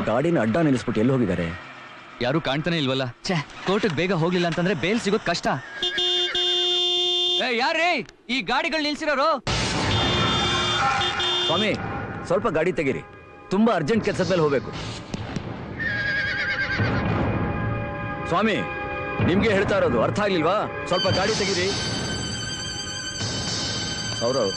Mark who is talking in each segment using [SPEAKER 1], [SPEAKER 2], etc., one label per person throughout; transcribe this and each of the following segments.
[SPEAKER 1] ಗಾಡಿನ ಅಡ್ಡ ನಿಲ್ಲಿಸ್ಬಿಟ್ಟು ಎಲ್ಲಿ ಹೋಗಿದ್ದಾರೆ?
[SPEAKER 2] ಯಾರು ಕಾಣ್ತಾನೆ ಇಲ್ವಲ್ಲ. ಛೇ, ಕೋರ್ಟಿಗೆ ಬೇಗ ಹೋಗ್ಲಿಲ್ಲ ಅಂತಂದ್ರೆ ಬೇಲ್ ಸಿಗೋದ್ ಕಷ್ಟ. ಯಾರೇ ಈ ಗಾಡಿಗಳು ನಿಲ್ಸಿರೋರು?
[SPEAKER 1] ಸ್ವಾಮಿ, ಸ್ವಲ್ಪ ಗಾಡಿ ತೆಗೀರಿ, ತುಂಬಾ ಅರ್ಜೆಂಟ್ ಕೆಲಸದ ಮೇಲೆ ಹೋಗ್ಬೇಕು. ಸ್ವಾಮಿ, ನಿಮ್ಗೆ ಹೇಳ್ತಾ ಇರೋದು ಅರ್ಥ ಆಗ್ಲಿಲ್ವಾ? ಸ್ವಲ್ಪ ಗಾಡಿ ತೆಗೀರಿ. ಸೌರವ್,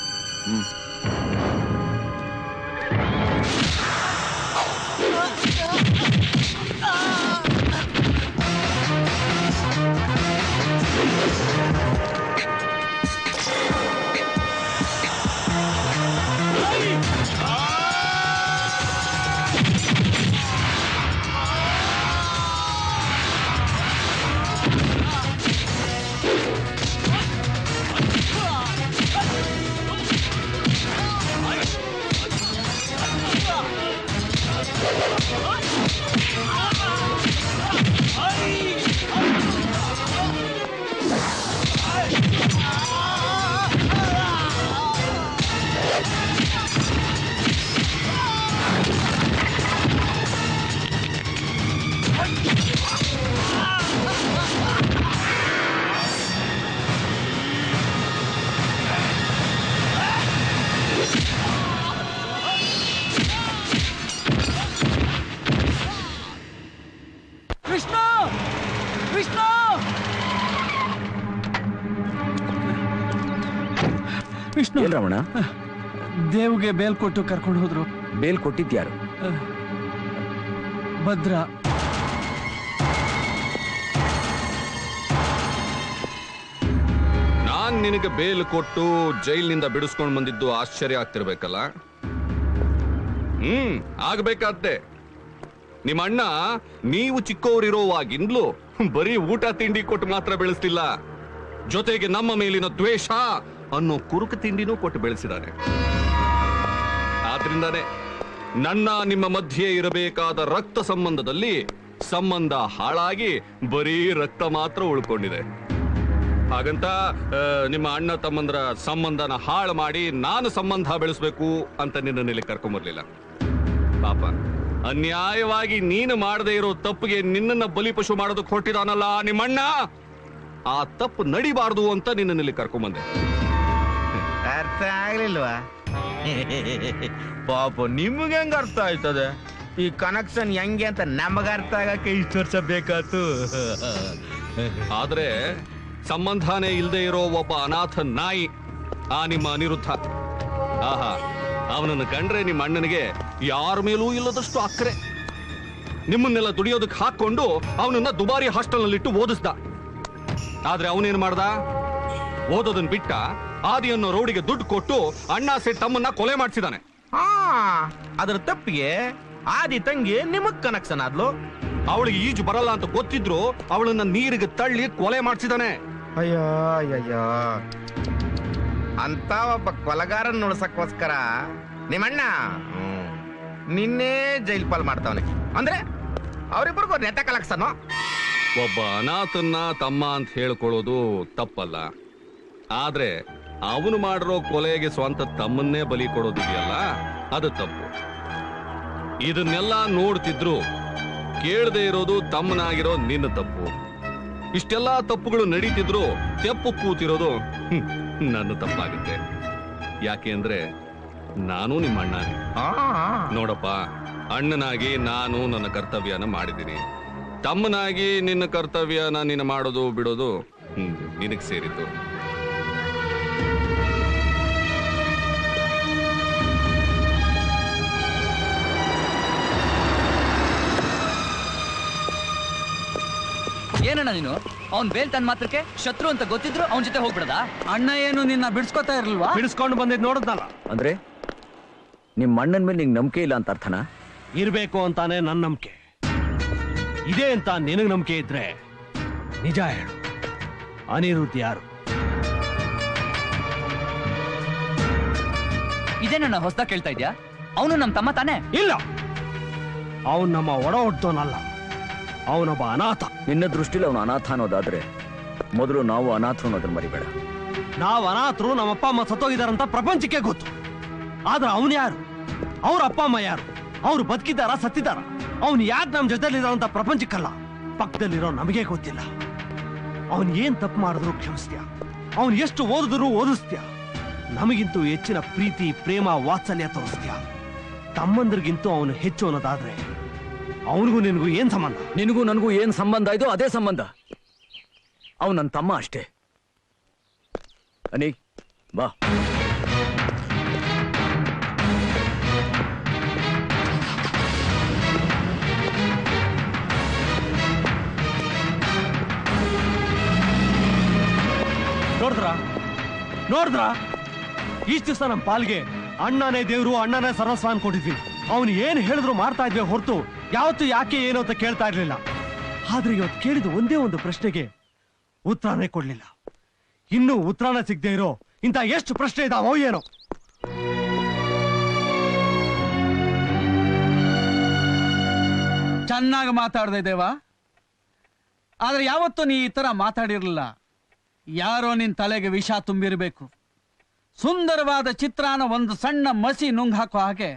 [SPEAKER 1] ಏನ್ ರಮಣ?
[SPEAKER 3] ದೇವ್ಗೆ ಬೇಲ್ ಕೊಟ್ಟು ಕರ್ಕೊಂಡು ಹೋದ್ರು.
[SPEAKER 1] ಬೇಲ್ ಕೊಟ್ಟಿದ್ಯಾರು?
[SPEAKER 3] ಭದ್ರ.
[SPEAKER 4] ನಾನ್ ನಿನಗೆ ಬೇಲ್ ಕೊಟ್ಟು ಜೈಲಿನಿಂದ ಬಿಡಿಸ್ಕೊಂಡು ಬಂದಿದ್ದು ಆಶ್ಚರ್ಯ ಆಗ್ತಿರ್ಬೇಕಲ್ಲ? ಆಗ್ಬೇಕಾದ್ದೆ. ನಿಮ್ಮ ಅಣ್ಣ ನೀವು ಚಿಕ್ಕವರಿರೋವಾಗಿಂದ್ಲೂ ಬರೀ ಊಟ ತಿಂಡಿ ಕೊಟ್ಟು ಮಾತ್ರ ಬೆಳೆಸ್ತಿಲ್ಲ, ಜೊತೆಗೆ ನಮ್ಮ ಮೇಲಿನ ದ್ವೇಷ ಅನ್ನೋ ಕುರುಕು ತಿಂಡಿನೂ ಕೊಟ್ಟು ಬೆಳೆಸಿದಾನೆ. ಆದ್ರಿಂದಾನೆ ನನ್ನ ನಿಮ್ಮ ಮಧ್ಯೆ ಇರಬೇಕಾದ ರಕ್ತ ಸಂಬಂಧದಲ್ಲಿ ಸಂಬಂಧ ಹಾಳಾಗಿ ಬರೀ ರಕ್ತ ಮಾತ್ರ ಉಳ್ಕೊಂಡಿದೆ. ಹಾಗಂತ ನಿಮ್ಮ ಅಣ್ಣ ತಮ್ಮಂದ್ರ ಸಂಬಂಧನ ಹಾಳು ಮಾಡಿ ನಾನು ಸಂಬಂಧ ಬೆಳೆಸ್ಬೇಕು ಅಂತ ನಿನ್ನಲ್ಲಿ ಕರ್ಕೊಂಬರ್ಲಿಲ್ಲ. ಪಾಪ, ಅನ್ಯಾಯವಾಗಿ ನೀನು ಮಾಡದೇ ಇರೋ ತಪ್ಪಿಗೆ ನಿನ್ನನ್ನ ಬಲಿಪಶು ಮಾಡೋದಕ್ಕೆ ಹೊರಟಿದಾನಲ್ಲ ನಿಮ್ಮಣ್ಣ, ಆ ತಪ್ಪು ನಡಿಬಾರ್ದು ಅಂತ ನಿನ್ನಲ್ಲಿ ಕರ್ಕೊಂಬಂದೆ.
[SPEAKER 5] ಅರ್ಥ ಆಗ್ಲಿಲ್ವಾ? ಪಾಪ ನಿಮ್ಗೆ ಹೆಂಗ ಅರ್ಥ ಆಯ್ತದೆ? ಈ ಕನೆಕ್ಷನ್ ಹೆಂಗೆ ಅಂತ ನಮಗ ಅರ್ಥ ಆಗಕ್ಕೆ ಇಷ್ಟು ವರ್ಷ ಬೇಕಾತು.
[SPEAKER 4] ಆದ್ರೆ ಸಂಬಂಧನೇ ಇಲ್ಲದೆ ಇರೋ ಒಬ್ಬ ಅನಾಥ ನಾಯಿ ಆ ನಿಮ್ಮ ಅನಿರುದ್ಧ. ಆಹಾ, ಅವನನ್ನು ಕಂಡ್ರೆ ನಿಮ್ಮ ಅಣ್ಣನಿಗೆ ಯಾರ ಮೇಲೂ ಇಲ್ಲದಷ್ಟು ಅಕ್ಕರೆ. ನಿಮ್ಮನ್ನೆಲ್ಲ ದುಡಿಯೋದಕ್ಕೆ ಹಾಕೊಂಡು ಅವನನ್ನ ದುಬಾರಿ ಹಾಸ್ಟೆಲ್ನಲ್ಲಿಟ್ಟು ಓದಿಸ್ದ. ಆದ್ರೆ ಅವನೇನ್ ಮಾಡ್ದ? ಓದೋದನ್ ಬಿಟ್ಟ ಆದಿ ಅನ್ನೋ ರೌಡಿಗೆ ದುಡ್ಡು ಕೊಟ್ಟು ಅಣ್ಣ ಸೇರಿ ತಮ್ಮನ್ನ ಕೊಲೆ ಮಾಡಿಸಿದಾನೆ.
[SPEAKER 5] ಅದ್ರ ತಪ್ಪಿಗೆ ಆದಿ ತಂಗಿ ನಿಮಗ್ ಕನೆಕ್ಷನ್ ಆದ್ಲು.
[SPEAKER 4] ಅವಳಿಗೆ ಈಜು ಬರಲ್ಲ ಅಂತ ಗೊತ್ತಿದ್ರು ಅವಳನ್ನ ನೀರಿಗೆ ತಳ್ಳಿ ಕೊಲೆ ಮಾಡಿಸಿದಾನೆ.
[SPEAKER 5] ಅಯ್ಯೋ ಅಯ್ಯಯ್ಯೋ, ಅಂತ ಒಬ್ಬ ಕೊಲಗಾರನ್ ಉಳ್ಸಕ್ಕೋಸ್ಕರ ನಿಮ್ಮಣ್ಣ ನಿನ್ನೆ ಜೈಲ್ ಪಾಲ್ ಮಾಡ್ತಾವನೆ. ಅಂದ್ರೆ ಅವರಿಬ್ಬರಿಗೂ ನೆತ ಕಲೆಕ್ಷನ್.
[SPEAKER 4] ಒಬ್ಬ ಅನಾಥನ್ನ ತಮ್ಮ ಅಂತ ಹೇಳ್ಕೊಳ್ಳೋದು ತಪ್ಪಲ್ಲ, ಆದ್ರೆ ಅವನು ಮಾಡಿರೋ ಕೊಲೆಗೆ ಸ್ವಂತ ತಮ್ಮನ್ನೇ ಬಲಿ ಕೊಡೋದಿದೆಯಲ್ಲ, ಅದು ತಪ್ಪು. ಇದನ್ನೆಲ್ಲ ನೋಡ್ತಿದ್ರು ಕೇಳದೆ ಇರೋದು ತಮ್ಮನಾಗಿರೋ ನಿನ್ನ ತಪ್ಪು. ಇಷ್ಟೆಲ್ಲಾ ತಪ್ಪುಗಳು ನಡೀತಿದ್ರು ತೆಪ್ಪು ಕೂತಿರೋದು ನನ್ನ ತಪ್ಪಾಗುತ್ತೆ. ಯಾಕೆ ಅಂದ್ರೆ ನಾನು ನಿಮ್ಮ ಅಣ್ಣನೇ. ನೋಡಪ್ಪ, ಅಣ್ಣನಾಗಿ ನಾನು ನನ್ನ ಕರ್ತವ್ಯನ ಮಾಡಿದ್ದೀನಿ. ತಮ್ಮನಾಗಿ ನಿನ್ನ ಕರ್ತವ್ಯನ ನೀನು ಮಾಡೋದು ಬಿಡೋದು ನಿನಗೆ ಸೇರಿದ್ದು.
[SPEAKER 2] ಏನಣ್ಣ ನೀನು? ಅವ್ನ್ ಬೇಲ್ ತನ್ ಮಾತ್ರಕ್ಕೆ ಶತ್ರು ಅಂತ ಗೊತ್ತಿದ್ರು ಅವನ ಜೊತೆ ಹೋಗ್ಬಿಡದ?
[SPEAKER 3] ಅಣ್ಣ ಏನು ನಿನ್ನ ಬಿಡಿಸ್ಕೊತಾ ಇರ್ಲಿಲ್ವಾ?
[SPEAKER 6] ಬಿಡಿಸ್ಕೊಂಡು ಬಂದಿದ್ ನೋಡಿದ್ನಲ್ಲ.
[SPEAKER 1] ಅಂದ್ರೆ ನಿಮ್ಮ ಅಣ್ಣನ ಮೇಲೆ ನಿಂಗೆ ನಂಬಿಕೆ ಇಲ್ಲ ಅಂತ ಅರ್ಥನಾ?
[SPEAKER 6] ಇರ್ಬೇಕು ಅಂತಾನೆ ನನ್ನ ನಂಬಿಕೆ ಇದೆ ಅಂತ ನಿನಗ್ ನಂಬಿಕೆ ಇದ್ರೆ ನಿಜ ಹೇಳು, ಅನಿರುದ್ಧ ಯಾರು?
[SPEAKER 2] ಇದೇನಣ್ಣ ಹೊಸದ ಕೇಳ್ತಾ ಇದ್ಯಾ? ಅವನು ನಮ್ ತಮ್ಮ ತಾನೆ?
[SPEAKER 6] ಇಲ್ಲ, ಅವನ್ ನಮ್ಮ ಒಡ ಹುಟ್ಟೋನಲ್ಲ, ಅವನೊಬ್ಬ ಅನಾಥ.
[SPEAKER 1] ನಿನ್ನ ದೃಷ್ಟಿಲಿ ಅವನು ಅನಾಥ ಅನ್ನೋದಾದ್ರೆ ಮೊದಲು ನಾವು ಅನಾಥರು ಅನ್ನೋದನ್ನ ಮರಿಬೇಡ.
[SPEAKER 6] ನಾವು ಅನಾಥರು, ನಮ್ಮಪ್ಪ ಅಮ್ಮ ಸತ್ತೋಗಿದಾರಂತ ಪ್ರಪಂಚಕ್ಕೆ ಗೊತ್ತು. ಆದ್ರೆ ಅವನು ಯಾರು? ಅವ್ರ ಅಪ್ಪ ಅಮ್ಮ ಯಾರು? ಅವ್ರು ಬದುಕಿದ್ದಾರ ಸತ್ತಿದ್ದಾರ? ಅವನು ಯಾಕೆ ನಮ್ಮ ಜೊತೆಲಿರೋ ಅಂತ ಪ್ರಪಂಚಕ್ಕಲ್ಲ, ಪಕ್ಕದಲ್ಲಿರೋ ನಮಗೆ ಗೊತ್ತಿಲ್ಲ. ಅವನ್ ಏನ್ ತಪ್ಪು ಮಾಡಿದ್ರು ಕ್ಷಮಿಸ್ತೀಯ, ಅವನ್ ಎಷ್ಟು ಓದಿದ್ರು ಓದಿಸ್ತೀಯ, ನಮಗಿಂತೂ ಹೆಚ್ಚಿನ ಪ್ರೀತಿ ಪ್ರೇಮ ವಾತ್ಸಲ್ಯ ತೋರಿಸ್ತೀಯ. ತಮ್ಮಂದ್ರಿಗಿಂತೂ ಅವನು ಹೆಚ್ಚು ಅನ್ನೋದಾದ್ರೆ ಅವನಿಗೂ ನಿನಗೂ ಏನ್ ಸಂಬಂಧ?
[SPEAKER 1] ನಿನಗೂ ನನಗೂ ಏನ್ ಸಂಬಂಧ ಇದೋ ಅದೇ ಸಂಬಂಧ. ಅವನು ನನ್ನ ತಮ್ಮ ಅಷ್ಟೇ. ಅನಿ ಬಾ.
[SPEAKER 6] ನೋಡಿದ್ರ ಇಷ್ಟು ದಿವಸ ನಮ್ಮ ಪಾಲ್ಗೆ ಅಣ್ಣನೇ ದೇವ್ರು ಅಣ್ಣನೇ ಸರ್ವಸ್ವ ಅನ್ಕೊಟ್ಟಿದ್ವಿ. ಅವನು ಏನ್ ಹೇಳಿದ್ರು ಮಾಡ್ತಾ ಇದ್ವಿ ಹೊರತು ಯಾವತ್ತು ಯಾಕೆ ಏನು ಅಂತ ಕೇಳ್ತಾ ಇರ್ಲಿಲ್ಲ. ಆದ್ರೆ ಇವತ್ತು ಕೇಳಿದ ಒಂದೇ ಒಂದು ಪ್ರಶ್ನೆಗೆ ಉತ್ತರನೇ ಕೊಡ್ಲಿಲ್ಲ. ಇನ್ನೂ ಉತ್ತರನ ಸಿಗದೆ ಇರೋ ಇಂಥ ಎಷ್ಟು ಪ್ರಶ್ನೆ ಇದಾವೋ ಏನೋ.
[SPEAKER 3] ಚೆನ್ನಾಗಿ ಮಾತಾಡ್ದೆ ದೇವ, ಆದ್ರೆ ಯಾವತ್ತೂ ನೀ ಈ ತರ ಮಾತಾಡಿರ್ಲಿಲ್ಲ. ಯಾರೋ ನಿನ್ ತಲೆಗೆ ವಿಷ ತುಂಬಿರಬೇಕು. ಸುಂದರವಾದ ಚಿತ್ರಾನ ಒಂದು ಸಣ್ಣ ಮಸಿ ನುಂಗ್ ಹಾಕೋ ಹಾಗೆ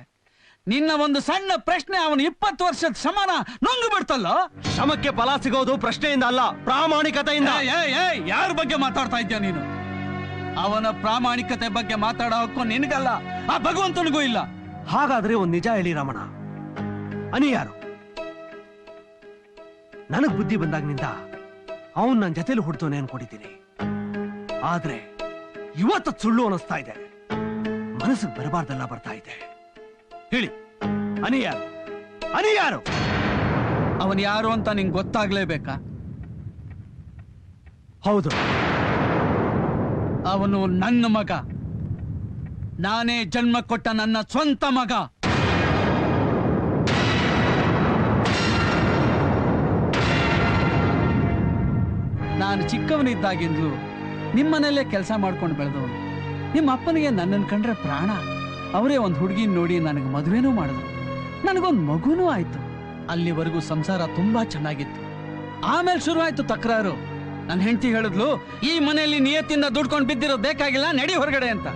[SPEAKER 3] ನಿನ್ನ ಒಂದು ಸಣ್ಣ ಪ್ರಶ್ನೆ ಅವನು 20 ವರ್ಷದ ಶ್ರಮನ ನುಂಗು ಬಿಡ್ತಲ್ಲ.
[SPEAKER 6] ಶ್ರಮಕ್ಕೆ ಫಲ ಸಿಗೋದು ಪ್ರಶ್ನೆಯಿಂದ ಅಲ್ಲ, ಪ್ರಾಮಾಣಿಕತೆಯಿಂದ.
[SPEAKER 3] ಯಾರ ಬಗ್ಗೆ ಮಾತಾಡ್ತಾ ಇದ್ಯಾ ನೀನು? ಅವನ ಪ್ರಾಮಾಣಿಕತೆ ಬಗ್ಗೆ ಮಾತಾಡೋ ಹಕ್ಕು ನಿನಗಲ್ಲ, ಆ ಭಗವಂತನಿಗೂ ಇಲ್ಲ.
[SPEAKER 6] ಹಾಗಾದ್ರೆ ಒಂದ್ ನಿಜ ಹೇಳಿ ರಮಣ, ಅನಿ ಯಾರು? ನನಗ್ ಬುದ್ಧಿ ಬಂದಾಗಿನಿಂದ ಅವನ್ ನನ್ನ ಜೊತೆಲಿ ಹುಡ್ತೋನೆ ಅನ್ಕೊಂಡಿದ್ದೀನಿ. ಆದ್ರೆ ಇವತ್ತು ಸುಳ್ಳು ಅನಿಸ್ತಾ ಇದೆ. ಮನಸ್ಸಿಗೆ ಬರಬಾರ್ದೆಲ್ಲ ಬರ್ತಾ ಇದೆ. ಹೇಳಿ, ಅನಿ ಯಾರು? ಅನಿ ಯಾರು?
[SPEAKER 3] ಅವನ್ ಯಾರು ಅಂತ ನಿಂಗೆ ಗೊತ್ತಾಗ್ಲೇಬೇಕಾ?
[SPEAKER 6] ಹೌದು,
[SPEAKER 3] ಅವನು ನನ್ನ ಮಗ. ನಾನೇ ಜನ್ಮ ಕೊಟ್ಟ ನನ್ನ ಸ್ವಂತ ಮಗ. ನಾನು ಚಿಕ್ಕವನಿದ್ದಾಗಿಂದಲೂ ನಿಮ್ಮನೆಯಲ್ಲೇ ಕೆಲಸ ಮಾಡ್ಕೊಂಡು ಬೆಳೆದವನು. ನಿಮ್ಮ ಅಪ್ಪನಿಗೆ ನನ್ನನ್ನು ಕಂಡ್ರೆ ಪ್ರಾಣ. ಅವರೇ ಒಂದು ಹುಡುಗಿನ ನೋಡಿ ನನಗೆ ಮದುವೆನೂ ಮಾಡಿದ್ರು. ನನಗೊಂದು ಮಗುನೂ ಆಯ್ತು. ಅಲ್ಲಿವರೆಗೂ ಸಂಸಾರ ತುಂಬಾ ಚೆನ್ನಾಗಿತ್ತು. ಆಮೇಲೆ ಶುರು ಆಯ್ತು ತಕರಾರು. ನನ್ನ ಹೆಂಡತಿ ಹೇಳಿದ್ಲು, ಈ ಮನೆಯಲ್ಲಿ ನಿಯತ್ತಿಂದ ದುಡ್ಕೊಂಡು ಬಿದ್ದಿರೋದು ಬೇಕಾಗಿಲ್ಲ, ನಡಿ ಹೊರಗಡೆ ಅಂತ.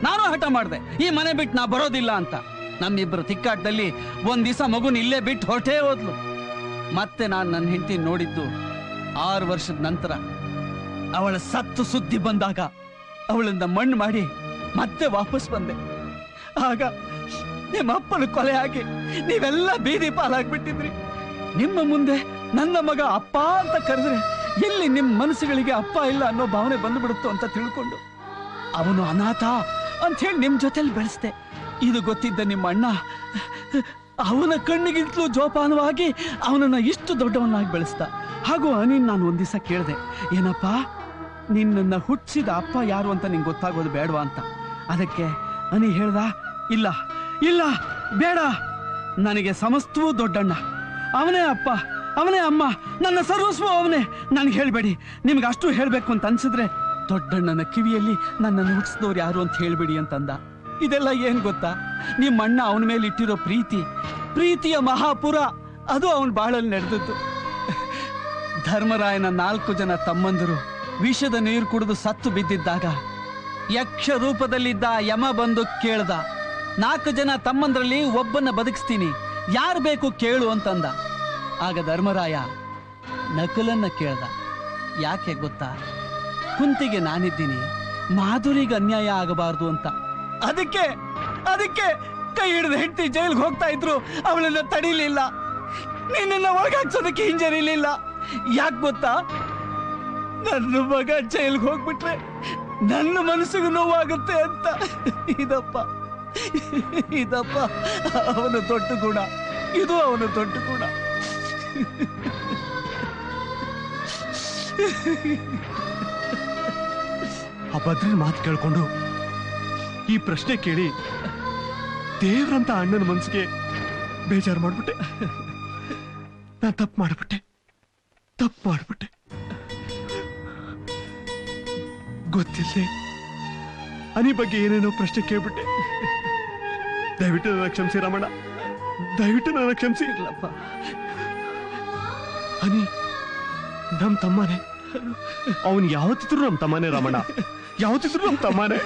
[SPEAKER 3] ನಾನು ಹಠ ಮಾಡಿದೆ, ಈ ಮನೆ ಬಿಟ್ಟು ನಾ ಬರೋದಿಲ್ಲ ಅಂತ. ನಮ್ಮಿಬ್ಬರು ತಿಕ್ಕಾಟದಲ್ಲಿ ಒಂದ್ ದಿವಸ ಮಗುನ ಇಲ್ಲೇ ಬಿಟ್ಟು ಹೊರಟೇ ಹೋದ್ಲು. ಮತ್ತೆ ನಾನು ನನ್ನ ಹೆಂಡತಿ ನೋಡಿದ್ದು 6 ವರ್ಷದ ನಂತರ. ಅವಳ ಸತ್ತು ಸುದ್ದಿ ಬಂದಾಗ ಅವಳಿಂದ ಮಣ್ಣು ಮಾಡಿ ಮತ್ತೆ ವಾಪಸ್ ಬಂದೆ. ಆಗ ನಿಮ್ಮ ಅಪ್ಪನ ಕೊಲೆ ಆಗಿ ನೀವೆಲ್ಲ ಬೀದಿ ಪಾಲಾಗ್ಬಿಟ್ಟಿದ್ರಿ. ನಿಮ್ಮ ಮುಂದೆ ನನ್ನ ಮಗ ಅಪ್ಪ ಅಂತ ಕರೆದ್ರೆ ಎಲ್ಲಿ ನಿಮ್ಮ ಮನಸ್ಸುಗಳಿಗೆ ಅಪ್ಪ ಇಲ್ಲ ಅನ್ನೋ ಭಾವನೆ ಬಂದುಬಿಡುತ್ತೋ ಅಂತ ತಿಳ್ಕೊಂಡು ಅವನು ಅನಾಥ ಅಂತ ಹೇಳಿ ನಿಮ್ ಜೊತೆಲಿ ಬೆಳೆಸ್ದೆ. ಇದು ಗೊತ್ತಿದ್ದ ನಿಮ್ಮ ಅಣ್ಣ ಅವನ ಕಣ್ಣಿಗಿಂತಲೂ ಜೋಪಾನವಾಗಿ ಅವನನ್ನ ಇಷ್ಟು ದೊಡ್ಡವನ್ನಾಗಿ ಬೆಳೆಸ್ದ. ಹಾಗೂ ನೀನ್ ನಾನು ಒಂದ್ ದಿವಸ ಕೇಳಿದೆ, ಏನಪ್ಪ ನಿನ್ನನ್ನ ಹುಟ್ಟಿಸಿದ ಅಪ್ಪ ಯಾರು ಅಂತ ನಿಂಗೆ ಗೊತ್ತಾಗೋದು ಬೇಡವಾ ಅಂತ. ಅದಕ್ಕೆ ಅನಿ ಹೇಳ್ದ, ಇಲ್ಲ ಇಲ್ಲ ಬೇಡ, ನನಗೆ ಸಮಸ್ತವೂ ದೊಡ್ಡಣ್ಣ, ಅವನೇ ಅಪ್ಪ, ಅವನೇ ಅಮ್ಮ, ನನ್ನ ಸರ್ವಸ್ವ ಅವನೇ. ನನಗೆ ಹೇಳ್ಬೇಡಿ. ನಿಮ್ಗೆ ಅಷ್ಟು ಹೇಳ್ಬೇಕು ಅಂತ ಅನ್ಸಿದ್ರೆ ದೊಡ್ಡಣ್ಣನ ಕಿವಿಯಲ್ಲಿ ನನ್ನನ್ನು ಹುಟ್ಟಿಸಿದವ್ರು ಯಾರು ಅಂತ ಹೇಳ್ಬೇಡಿ ಅಂತಂದ. ಇದೆಲ್ಲ ಏನ್ ಗೊತ್ತಾ? ನಿಮ್ಮ ಅಣ್ಣ ಅವನ ಮೇಲೆ ಇಟ್ಟಿರೋ ಪ್ರೀತಿಯ ಮಹಾಪುರ ಅದು ಅವನ ಬಾಳಲ್ಲಿ ನಡೆದದ್ದು. ಧರ್ಮರಾಯನ 4 ಜನ ತಮ್ಮಂದರು ವಿಷದ ನೀರು ಕುಡಿದು ಸತ್ತು ಬಿದ್ದಿದ್ದಾಗ ಯಕ್ಷ ರೂಪದಲ್ಲಿದ್ದ ಯಮ ಬಂದು ಕೇಳ್ದ, 4 ಜನ ತಮ್ಮಂದ್ರಲ್ಲಿ ಒಬ್ಬನ್ನ ಬದುಕಿಸ್ತೀನಿ, ಯಾರು ಬೇಕು ಕೇಳು ಅಂತಂದ. ಆಗ ಧರ್ಮರಾಯ ನಕುಲನ್ನ ಕೇಳ್ದ. ಯಾಕೆ ಗೊತ್ತಾ? ಕುಂತಿಗೆ ನಾನಿದ್ದೀನಿ, ಮಾಧುರಿಗೆ ಅನ್ಯಾಯ ಆಗಬಾರ್ದು ಅಂತ. ಅದಕ್ಕೆ ಕೈ ಹಿಡಿದು ಹೆಂಡತಿ ಜೈಲ್ಗೆ ಹೋಗ್ತಾ ಇದ್ರು, ಅವಳನ್ನ ತಡಿಲಿಲ್ಲ, ನಿನ್ನ ಒಳಗಾಕ್ಸೋದಕ್ಕೆ ಹಿಂಜರಿಲಿಲ್ಲ. ಯಾಕೆ ಗೊತ್ತಾ? ನನ್ನ ಮಗ ಜೈಲ್ಗೆ ಹೋಗ್ಬಿಟ್ರೆ ನನ್ನ ಮನಸ್ಸಿಗೆ ನೋವಾಗುತ್ತೆ ಅಂತ. ಇದಪ್ಪ ಅವನ ದೊಡ್ಡ ಗುಣ, ಇದು ಅವನ ದೊಡ್ಡ ಗುಣ.
[SPEAKER 6] ಆ ಭದ್ರನ ಮಾತು ಕೇಳ್ಕೊಂಡು ಈ ಪ್ರಶ್ನೆ ಕೇಳಿ ದೇವ್ರಂತ ಅಣ್ಣನ ಮನ್ಸಿಗೆ ಬೇಜಾರು ಮಾಡ್ಬಿಟ್ಟೆ. ನಾನು ತಪ್ಪು ಮಾಡ್ಬಿಟ್ಟೆ. ಗೊತ್ತಿಲ್ಲದೆ ಅನಿ ಬಗ್ಗೆ ಏನೇನೋ ಪ್ರಶ್ನೆ ಕೇಳ್ಬಿಟ್ಟೆ. ದಯವಿಟ್ಟು ನನ್ನ ಕ್ಷಮಿಸಿ ರಮಣ, ದಯವಿಟ್ಟು ನನ್ನ ಕ್ಷಮಿಸಿ.
[SPEAKER 3] ಇರ್ಲಪ್ಪ,
[SPEAKER 6] ಅನಿ ನಮ್ ತಮ್ಮನೇ. ಅವನ್ ಯಾವತ್ತಿದ್ರು ನಮ್ ತಮ್ಮನೇ ರಮಣ, ಯಾವತ್ತಿದ್ರು ನಮ್ ತಮ್ಮನೇ.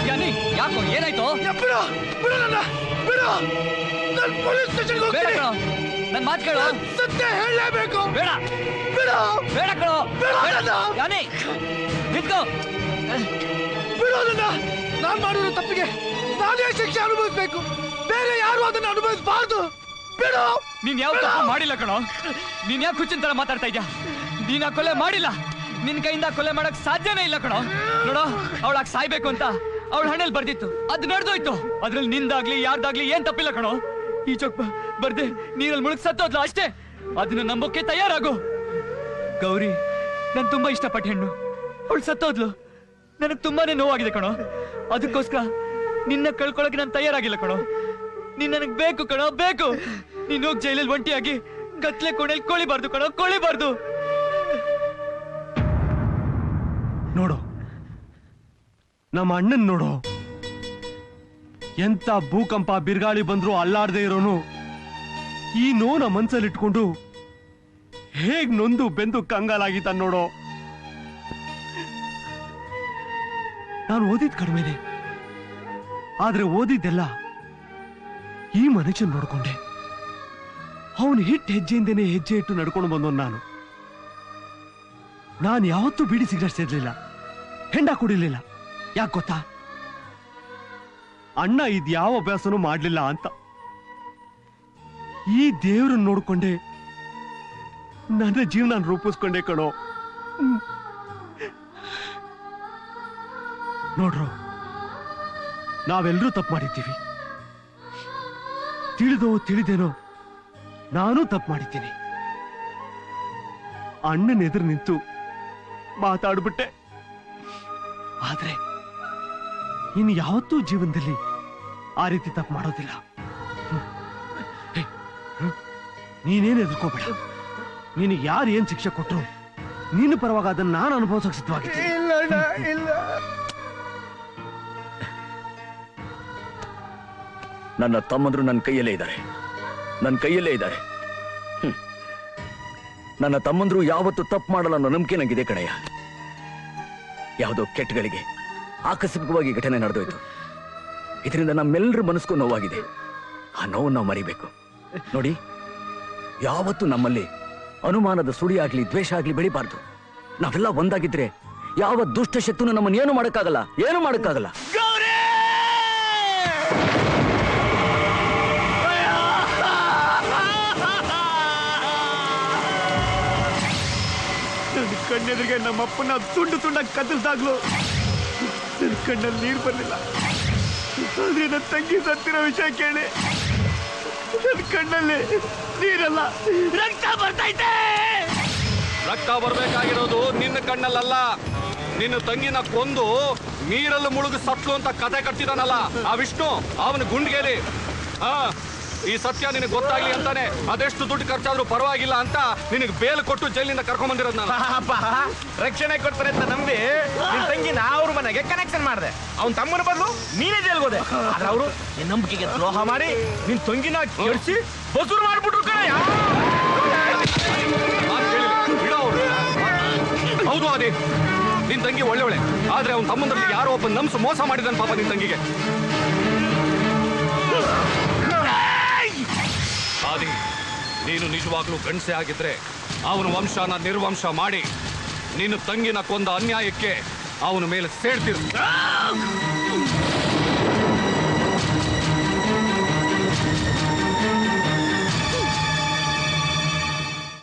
[SPEAKER 2] ಯಾನಿ ಯಾಕೋ ಏನಾಯ್ತು ಬೇಡ ಕಣೋ ನನ್ ಮಾತು ಕೇಳು
[SPEAKER 5] ಸತ್ಯ ಹೇಳಲೇಬೇಕು.
[SPEAKER 2] ಬೇಡ ಬೇಡ ಕಣೋ ಯಾನಿ ನಿಂತ್ಕೋ
[SPEAKER 5] ಬಿಡೋದನ್ನ ನಾನ್ ಮಾಡಿರೋ ತಪ್ಪಿಗೆ ನಾನೇ ಶಿಕ್ಷೆ ಅನುಭವಿಸ್ಬೇಕು, ಬೇರೆ ಯಾರು ಅದನ್ನ ಅನುಭವಿಸಬಾರ್ದು. ಬಿಡು.
[SPEAKER 2] ನೀನ್ ಯಾವ ತಪ್ಪು ಮಾಡಿಲ್ಲ ಕಣೋ. ನೀನ್ ಯಾಕೆ ಹುಚ್ಚಿನ ತರ ಮಾತಾಡ್ತಾ ಇದ್ಯಾ? ನೀನ್ ಆ ಕೊಲೆ ಮಾಡಿಲ್ಲ. ನಿನ್ ಕೈಯಿಂದ ಕೊಲೆ ಮಾಡಕ್ ಸಾಧ್ಯನೇ ಇಲ್ಲ ಕಣೋ. ನೋಡೋ ಅವಳಾಗ ಸಾಯ್ಬೇಕು ಅಂತ ಅವಳ ಹಣೆಯಲ್ಲಿ ಬರ್ದಿತ್ತು, ಅದು ನಡೆದೋಯ್ತು. ಅದ್ರಲ್ಲಿ ನಿಂದಾಗ್ಲಿ ಯಾರ್ದಾಗ್ಲಿ ಏನ್ ತಪ್ಪಿಲ್ಲ ಕಣೋ. ಈ ಚೊಕ್ ಬರ್ದೆ ನೀರಲ್ಲಿ ಮುಳುಗ್ ಸತ್ತೋದ್ಲು ಅಷ್ಟೇ. ಅದನ್ನ ನಂಬೋಕೆ ತಯಾರಾಗು. ಗೌರಿ ನಾನ್ ತುಂಬಾ ಇಷ್ಟಪಟ್ಟ ಹೆಣ್ಣು, ಅವಳು ಸತ್ತೋದ್ಲು. ನನಗ್ ತುಂಬಾನೇ ನೋವಾಗಿದೆ ಕಣೋ. ಅದಕ್ಕೋಸ್ಕರ ನಿನ್ನ ಕಳ್ಕೊಳಕ್ಕೆ ನಾನು ತಯಾರಾಗಿಲ್ಲ ಕಣೋ. ನೀನ್ ನನಗ್ ಬೇಕು ಕಣೋ, ಬೇಕು. ನೀನ್ ಹೋಗಿ ಜೈಲಲ್ಲಿ ಒಂಟಿಯಾಗಿ ಕತ್ಲೆ ಕೋಣೆಯಲ್ಲಿ ಕೊಳಿಬಾರ್ದು ಕಣೋ, ಕೊಳಿಬಾರ್ದು.
[SPEAKER 6] ನೋಡು, ನಮ್ಮ ಅಣ್ಣನ್ ನೋಡು, ಎಂತ ಭೂಕಂಪ ಬಿರುಗಾಳಿ ಬಂದ್ರು ಅಲ್ಲಾಡದೆ ಇರೋನು ಈ ನೋನ ಮನ್ಸಲ್ಲಿ ಇಟ್ಕೊಂಡು ಹೇಗ್ ನೊಂದು ಬೆಂದು ಕಂಗಾಲಾಗಿತ್ತ ನೋಡೋ. ನಾನು ಓದಿದ್ ಕಡಿಮೆನೆ, ಆದ್ರೆ ಓದಿದ್ದೆಲ್ಲ ಈ ಮನುಷ್ಯನ್ ನೋಡ್ಕೊಂಡೆ. ಅವನು ಹಿಟ್ಟು ಹೆಜ್ಜೆಯಿಂದನೇ ಹೆಜ್ಜೆ ಇಟ್ಟು ನಡ್ಕೊಂಡು ಬಂದವನು ನಾನು ಯಾವತ್ತೂ ಬೀಡಿ ಸಿಗರೇಟ್ ಸೇರ್ಲಿಲ್ಲ, ಹೆಂಡ ಕುಡಿಲಿಲ್ಲ. ಯಾಕೆ ಗೊತ್ತಾ? ಅಣ್ಣ ಇದ್ ಯಾವ ಅಭ್ಯಾಸನೂ ಮಾಡ್ಲಿಲ್ಲ ಅಂತ. ಈ ದೇವ್ರನ್ನ ನೋಡ್ಕೊಂಡೆ ನನ್ನ ಜೀವನ ರೂಪಿಸ್ಕೊಂಡೆ ಕಣೋ. ನೋಡ್ರು, ನಾವೆಲ್ಲರೂ ತಪ್ಪು ಮಾಡಿದ್ದೀವಿ. ತಿಳಿದೋ ತಿಳಿದೇನೋ ನಾನು ತಪ್ಪು ಮಾಡಿದ್ದೀನಿ. ಅಣ್ಣನ ಎದುರು ನಿಂತು ಮಾತಾಡ್ಬಿಟ್ಟೆ. ಆದ್ರೆ ಇನ್ನು ಯಾವತ್ತೂ ಜೀವನದಲ್ಲಿ ಆ ರೀತಿ ತಪ್ಪು ಮಾಡೋದಿಲ್ಲ. ನೀನೇನು ಎದುರ್ಕೋಬೇಡ. ನಿನಗೆ ಯಾರು ಏನ್ ಶಿಕ್ಷೆ ಕೊಟ್ರು ನಿನ್ನ ಪರವಾಗಿ ಅದನ್ನ ನಾನು ಅನುಭವಿಸೋಕೆ ಸಿದ್ಧವಾಗಿದ್ದೀನಿ.
[SPEAKER 5] ಇಲ್ಲ.
[SPEAKER 1] ನನ್ನ ತಮ್ಮಂದ್ರು ನನ್ನ ಕೈಯಲ್ಲೇ ಇದ್ದಾರೆ, ನನ್ನ ಕೈಯಲ್ಲೇ ಇದ್ದಾರೆ. ನನ್ನ ತಮ್ಮಂದ್ರು ಯಾವತ್ತೂ ತಪ್ಪು ಮಾಡಲ್ಲ ಅನ್ನೋ ನಂಬಿಕೆ ನಂಗಿದೆ ಕಣಯ್ಯ. ಯಾವುದೋ ಕೆಟ್ಟಗಳಿಗೆ ಆಕಸ್ಮಿಕವಾಗಿ ಘಟನೆ ನಡೆದೋಯ್ತು. ಇದರಿಂದ ನಮ್ಮೆಲ್ಲರ ಮನಸ್ಗೂ ನೋವಾಗಿದೆ. ಆ ನೋವು ನಾವು ಮರಿಬೇಕು. ನೋಡಿ, ಯಾವತ್ತೂ ನಮ್ಮಲ್ಲಿ ಅನುಮಾನದ ಸುಳಿ ಆಗ್ಲಿ ದ್ವೇಷ ಆಗ್ಲಿ ಬೆಳಿಬಾರ್ದು. ನಾವೆಲ್ಲ ಒಂದಾಗಿದ್ರೆ ಯಾವ ದುಷ್ಟ ಶತ್ರುನು ನಮ್ಮನ್ನು ಏನು ಮಾಡಕ್ಕಾಗಲ್ಲ, ಏನು ಮಾಡಕ್ಕಾಗಲ್ಲ.
[SPEAKER 6] ನನ್ನ ಕಣ್ಣೆದುರಿಗೆ ನಮ್ಮಪ್ಪನ ತುಂಡು ತುಂಡಾಗಿ ಕತ್ತರಿಸಿದಾಗ್ಲು ನನ್ನ ಕಣ್ಣಲ್ಲಿ ನೀರು ಬರಲಿಲ್ಲ. ಆದ್ರೆ ನನ್ನ ತಂಗಿ ಸತ್ತಿರೋ ವಿಷಯ ಕೇಳಿ ನನ್ನ ಕಣ್ಣಲ್ಲಿ ನೀರಲ್ಲ, ರಕ್ತ ಬರ್ತೈತೆ.
[SPEAKER 4] ರಕ್ತ ಬರ್ಬೇಕಾಗಿರೋದು ನಿನ್ನ ಕಣ್ಣಲ್ಲಲ್ಲ. ನಿನ್ನ ತಂಗಿನ ಕೊಂದು ನೀರಲ್ಲಿ ಮುಳುಗು ಸತ್ಲು ಅಂತ ಕತೆ ಕಟ್ತಿದಾನಲ್ಲ ಆ ವಿಷ್ಣು, ಅವನ ಗುಂಡ್ಗೇಲಿ. ಈ ಸತ್ಯ ನಿನಗೆ ಗೊತ್ತಾಗ್ಲಿ ಅಂತಾನೆ ಅದೆಷ್ಟು ದುಡ್ಡು ಖರ್ಚಾದ್ರೂ ಪರವಾಗಿಲ್ಲ ಅಂತ ನಿನಗೆ ಬೇಲ್ ಕೊಟ್ಟು ಜೈಲಿಂದ ಕರ್ಕೊಂಡ್ ಬಂದಿರೋದ್ ನಾನು.
[SPEAKER 5] ರಕ್ಷಣೆ ಕೊಡ್ತಾರೆ ಅಂತ ನಂಬಿ ನಿನ್ ತಂಗಿನ ಅವ್ರ ಮನೆಗೆ ಕನೆಕ್ಷನ್ ಮಾಡಿದೆ. ಅವ್ನ್ ತಮ್ಮನ ಬದಲು ನೀನೇ ಜೈಲ್ಗೋದೆ. ಆದ್ರೆ ಅವರು ನಿನ್ ನಂಬಿಕೆಗೆ ದ್ರೋಹ ಮಾಡಿ ನಿನ್ ತಂಗಿನ ಕೆಡಿಸಿ ಬಸೂರು ಮಾಡ್ಬಿಟ್ರು ಕಣಯ್ಯ.
[SPEAKER 4] ಹೌದು ಅದೇ, ನಿನ್ ತಂಗಿ ಒಳ್ಳೆ, ಆದ್ರೆ ಅವ್ನ ತಮ್ಮಂದ್ರಲ್ಲಿ ಯಾರೋ ಒಬ್ಬ ನಮ್ಸು ಮೋಸ ಮಾಡಿದನ್ ಪಾಪ ನಿನ್ ತಂಗಿಗೆ. ಆದಿ, ನೀನು ನಿಜವಾಗ್ಲೂ ಗಂಡಸೆ ಆಗಿದ್ರೆ ಅವನ ವಂಶನ ನಿರ್ವಂಶ ಮಾಡಿ ನಿನ್ನ ತಂಗಿನ ಕೊಂದ ಅನ್ಯಾಯಕ್ಕೆ ಅವನ ಮೇಲೆ ಸೇಡ್ತಿರು.